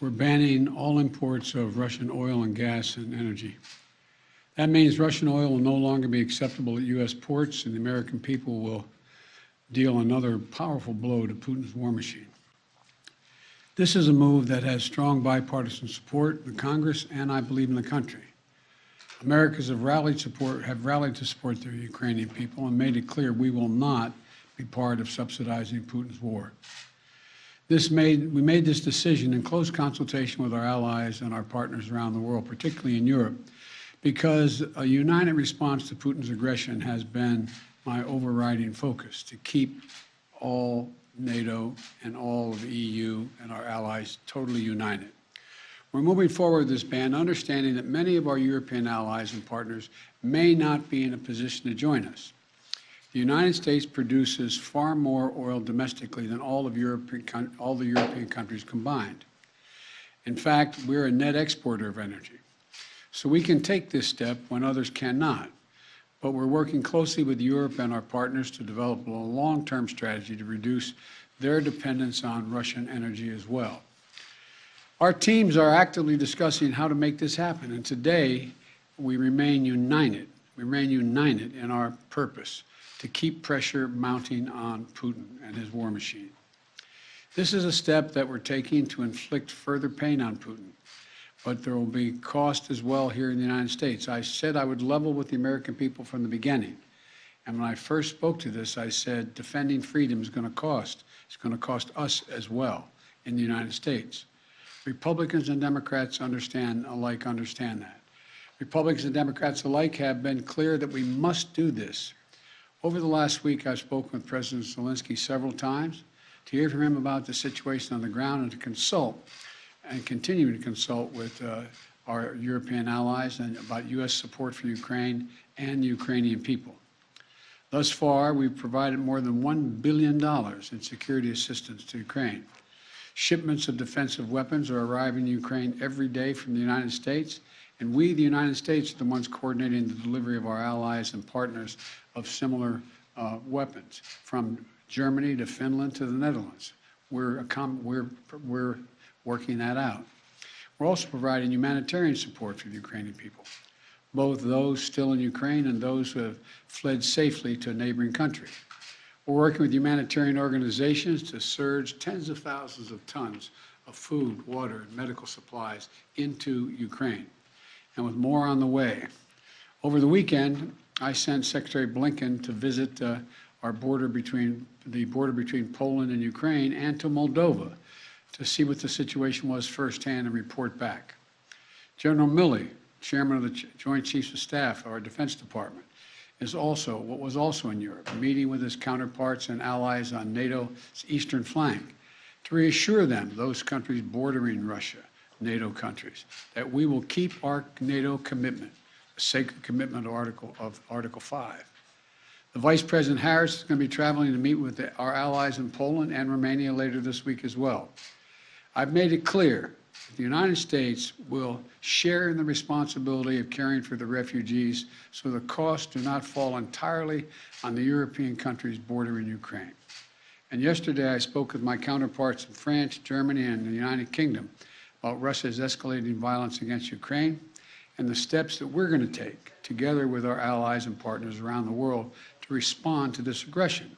we're banning all imports of Russian oil and gas and energy. That means Russian oil will no longer be acceptable at U.S. ports, and the American people will deal another powerful blow to Putin's war machine. This is a move that has strong bipartisan support in the Congress and, I believe, in the country. Americans have rallied to support the Ukrainian people and made it clear we will not be part of subsidizing Putin's war. We made this decision in close consultation with our allies and our partners around the world, particularly in Europe, because a united response to Putin's aggression has been my overriding focus, to keep all NATO and all of the EU and our allies totally united. We're moving forward with this ban, understanding that many of our European allies and partners may not be in a position to join us. The United States produces far more oil domestically than all the European countries combined. In fact, we're a net exporter of energy. So we can take this step when others cannot. But we're working closely with Europe and our partners to develop a long-term strategy to reduce their dependence on Russian energy as well. Our teams are actively discussing how to make this happen, and today we remain united. We remain united in our purpose to keep pressure mounting on Putin and his war machine. This is a step that we're taking to inflict further pain on Putin, but there will be cost as well here in the United States. I said I would level with the American people from the beginning. And when I first spoke to this, I said defending freedom is going to cost. It's going to cost us as well in the United States. Republicans and Democrats understand that. Republicans and Democrats alike have been clear that we must do this. Over the last week, I've spoken with President Zelensky several times to hear from him about the situation on the ground and to consult and continue to consult with our European allies and about U.S. support for Ukraine and the Ukrainian people. Thus far, we've provided more than $1 billion in security assistance to Ukraine. Shipments of defensive weapons are arriving in Ukraine every day from the United States, and we, the United States, are the ones coordinating the delivery of our allies and partners of similar weapons, from Germany to Finland to the Netherlands. We're working that out. We're also providing humanitarian support for the Ukrainian people, both those still in Ukraine and those who have fled safely to a neighboring country. We're working with humanitarian organizations to surge tens of thousands of tons of food, water, and medical supplies into Ukraine, and with more on the way. Over the weekend, I sent Secretary Blinken to visit the border between Poland and Ukraine and to Moldova to see what the situation was firsthand and report back. General Milley, Chairman of the Joint Chiefs of Staff of our Defense Department, was also in Europe, meeting with his counterparts and allies on NATO's eastern flank to reassure them, those countries bordering Russia, NATO countries, that we will keep our NATO commitment, the sacred commitment of Article 5. The Vice President Harris is going to be traveling to meet with our allies in Poland and Romania later this week as well. I've made it clear that the United States will share in the responsibility of caring for the refugees so the costs do not fall entirely on the European countries bordering Ukraine. And yesterday I spoke with my counterparts in France, Germany, and the United Kingdom about Russia's escalating violence against Ukraine and the steps that we're going to take together with our allies and partners around the world to respond to this aggression.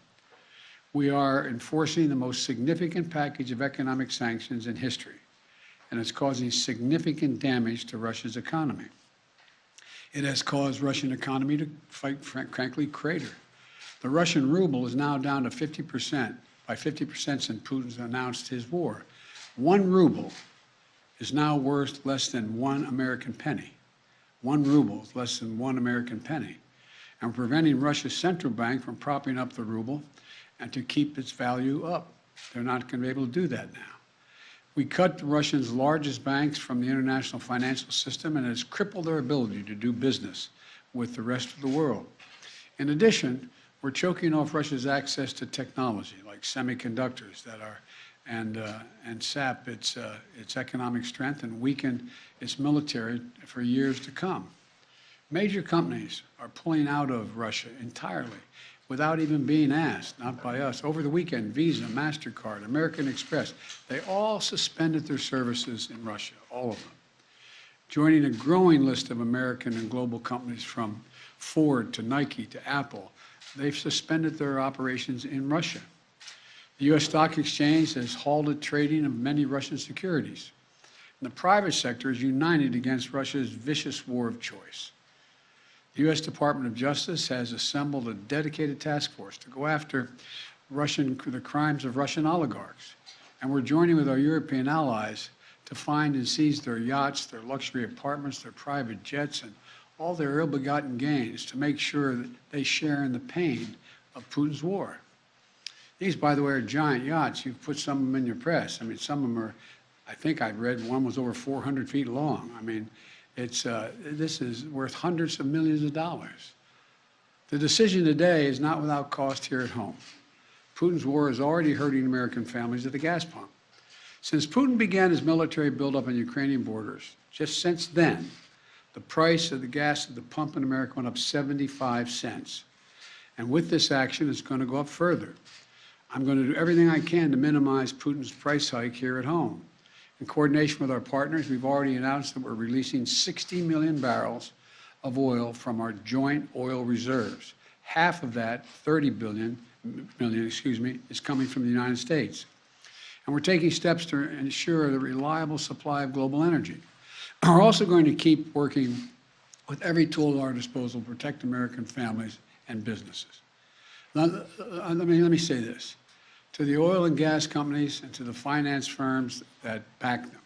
We are enforcing the most significant package of economic sanctions in history, and it's causing significant damage to Russia's economy. It has caused Russian economy to, frankly, crater. The Russian ruble is now down to 50%, by 50% since Putin's announced his war. 1 ruble is now worth less than 1 American penny. 1 ruble is less than 1 American penny. And we're preventing Russia's central bank from propping up the ruble and to keep its value up. They're not going to be able to do that now. We cut the Russians' largest banks from the international financial system, and it has crippled their ability to do business with the rest of the world. In addition, we're choking off Russia's access to technology like semiconductors and sap its economic strength and weaken its military for years to come. Major companies are pulling out of Russia entirely, without even being asked, not by us. Over the weekend, Visa, MasterCard, American Express, they all suspended their services in Russia, all of them, joining a growing list of American and global companies from Ford to Nike to Apple. They've suspended their operations in Russia. The U.S. Stock Exchange has halted trading of many Russian securities. And the private sector is united against Russia's vicious war of choice. The U.S. Department of Justice has assembled a dedicated task force to go after the crimes of Russian oligarchs. And we're joining with our European allies to find and seize their yachts, their luxury apartments, their private jets, and all their ill-begotten gains to make sure that they share in the pain of Putin's war. These, by the way, are giant yachts. You've put some of them in your press. I mean, some of them are, I think I read one was over 400 feet long. I mean, this is worth hundreds of millions of dollars. The decision today is not without cost here at home. Putin's war is already hurting American families at the gas pump. Since Putin began his military buildup on Ukrainian borders, just since then, the price of the gas at the pump in America went up 75 cents. And with this action, it's going to go up further. I'm going to do everything I can to minimize Putin's price hike here at home. In coordination with our partners, we've already announced that we're releasing 60 million barrels of oil from our joint oil reserves. Half of that, 30 million, is coming from the United States. And we're taking steps to ensure the reliable supply of global energy. We're also going to keep working with every tool at our disposal to protect American families and businesses. Now, let me say this. To the oil and gas companies and to the finance firms that back them,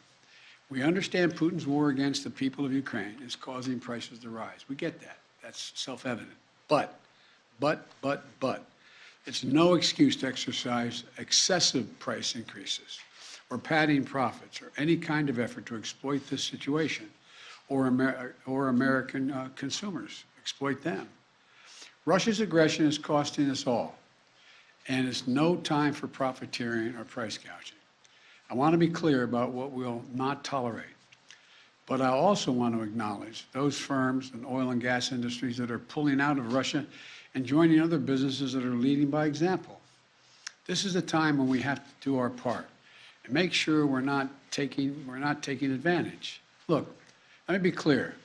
we understand Putin's war against the people of Ukraine is causing prices to rise. We get that. That's self-evident. But, it's no excuse to exercise excessive price increases or padding profits or any kind of effort to exploit this situation or American consumers, exploit them. Russia's aggression is costing us all, and it's no time for profiteering or price gouging. I want to be clear about what we'll not tolerate, but I also want to acknowledge those firms and oil and gas industries that are pulling out of Russia and joining other businesses that are leading by example. This is a time when we have to do our part and make sure we're not taking advantage. Look, let me be clear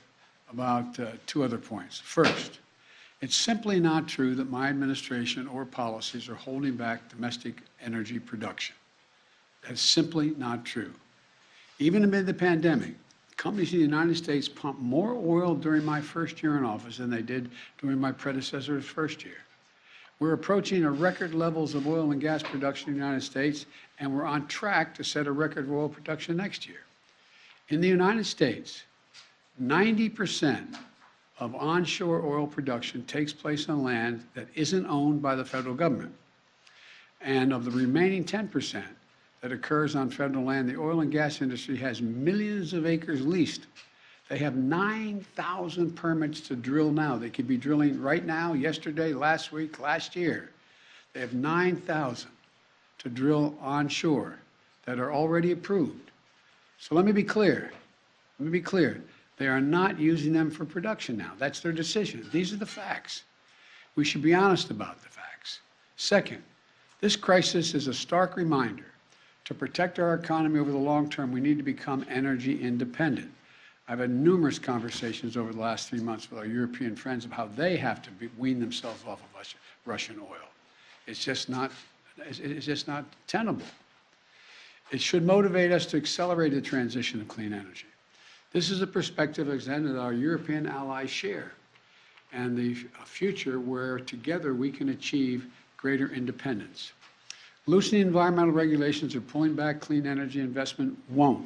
about two other points. First, it's simply not true that my administration or policies are holding back domestic energy production. That's simply not true. Even amid the pandemic, companies in the United States pumped more oil during my first year in office than they did during my predecessor's first year. We're approaching record levels of oil and gas production in the United States, and we're on track to set a record of oil production next year. In the United States, 90% of onshore oil production takes place on land that isn't owned by the federal government. And of the remaining 10% that occurs on federal land, the oil and gas industry has millions of acres leased. They have 9,000 permits to drill now. They could be drilling right now, yesterday, last week, last year. They have 9,000 to drill onshore that are already approved. So let me be clear. They are not using them for production now. That's their decision. These are the facts. We should be honest about the facts. Second, this crisis is a stark reminder to protect our economy over the long term, we need to become energy independent. I've had numerous conversations over the last 3 months with our European friends of how they have to wean themselves off of Russian oil. It's just not tenable. It should motivate us to accelerate the transition to clean energy. This is a perspective that our European allies share, and the future where together we can achieve greater independence. Loosening environmental regulations or pulling back clean energy investment will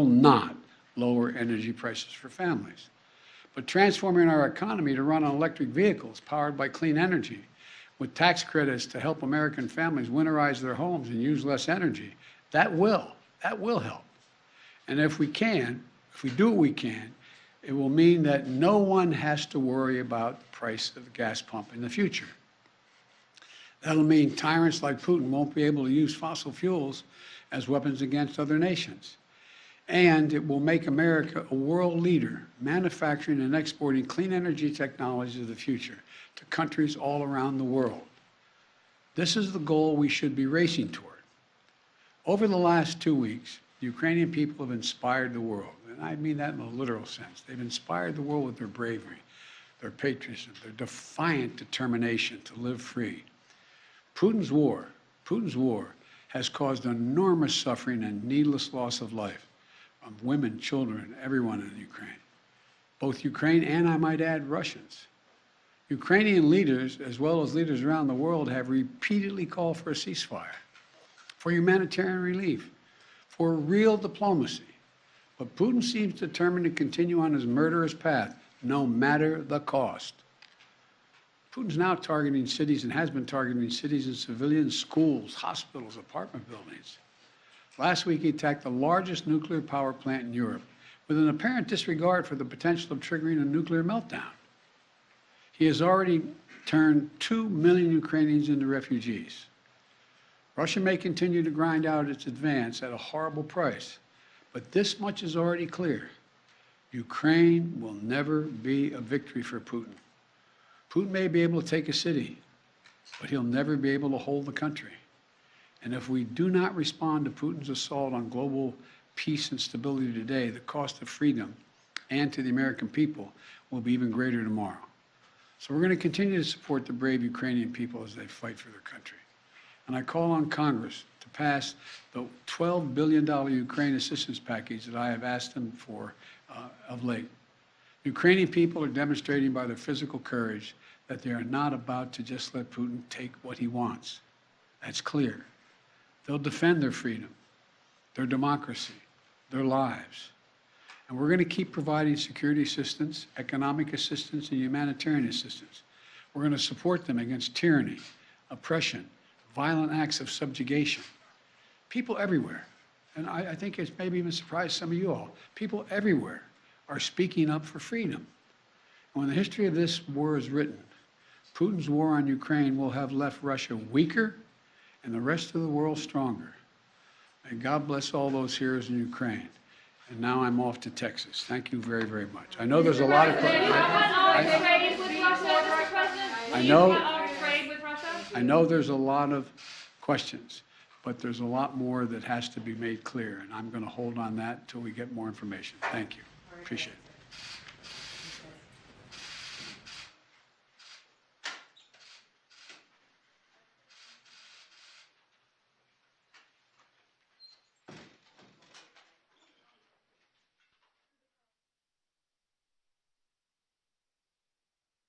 not lower energy prices for families. But transforming our economy to run on electric vehicles powered by clean energy with tax credits to help American families winterize their homes and use less energy, that will help. And if we do what we can, it will mean that no one has to worry about the price of the gas pump in the future. That'll mean tyrants like Putin won't be able to use fossil fuels as weapons against other nations. And it will make America a world leader, manufacturing and exporting clean energy technologies of the future to countries all around the world. This is the goal we should be racing toward. Over the last 2 weeks, the Ukrainian people have inspired the world, and I mean that in a literal sense. They've inspired the world with their bravery, their patriotism, their defiant determination to live free. Putin's war has caused enormous suffering and needless loss of life from women, children, everyone in Ukraine, both Ukraine and, I might add, Russians. Ukrainian leaders, as well as leaders around the world, have repeatedly called for a ceasefire, for humanitarian relief, for real diplomacy. But Putin seems determined to continue on his murderous path, no matter the cost. Putin's now targeting cities and has been targeting cities and civilians, schools, hospitals, apartment buildings. Last week, he attacked the largest nuclear power plant in Europe with an apparent disregard for the potential of triggering a nuclear meltdown. He has already turned 2 million Ukrainians into refugees. Russia may continue to grind out its advance at a horrible price, but this much is already clear. Ukraine will never be a victory for Putin. Putin may be able to take a city, but he'll never be able to hold the country. And if we do not respond to Putin's assault on global peace and stability today, the cost of freedom and to the American people will be even greater tomorrow. So we're going to continue to support the brave Ukrainian people as they fight for their country. And I call on Congress to pass the $12 billion Ukraine assistance package that I have asked them for of late. Ukrainian people are demonstrating by their physical courage that they are not about to just let Putin take what he wants. That's clear. They'll defend their freedom, their democracy, their lives. And we're going to keep providing security assistance, economic assistance, and humanitarian assistance. We're going to support them against tyranny, oppression, violent acts of subjugation. People everywhere, and I think it's maybe even surprised some of you all, people everywhere are speaking up for freedom. And when the history of this war is written, Putin's war on Ukraine will have left Russia weaker and the rest of the world stronger. May God bless all those heroes in Ukraine. And now I'm off to Texas. Thank you very, very much. I know there's a lot of questions. I know there's a lot of questions, but there's a lot more that has to be made clear, and I'm going to hold on that until we get more information. Thank you. Appreciate it.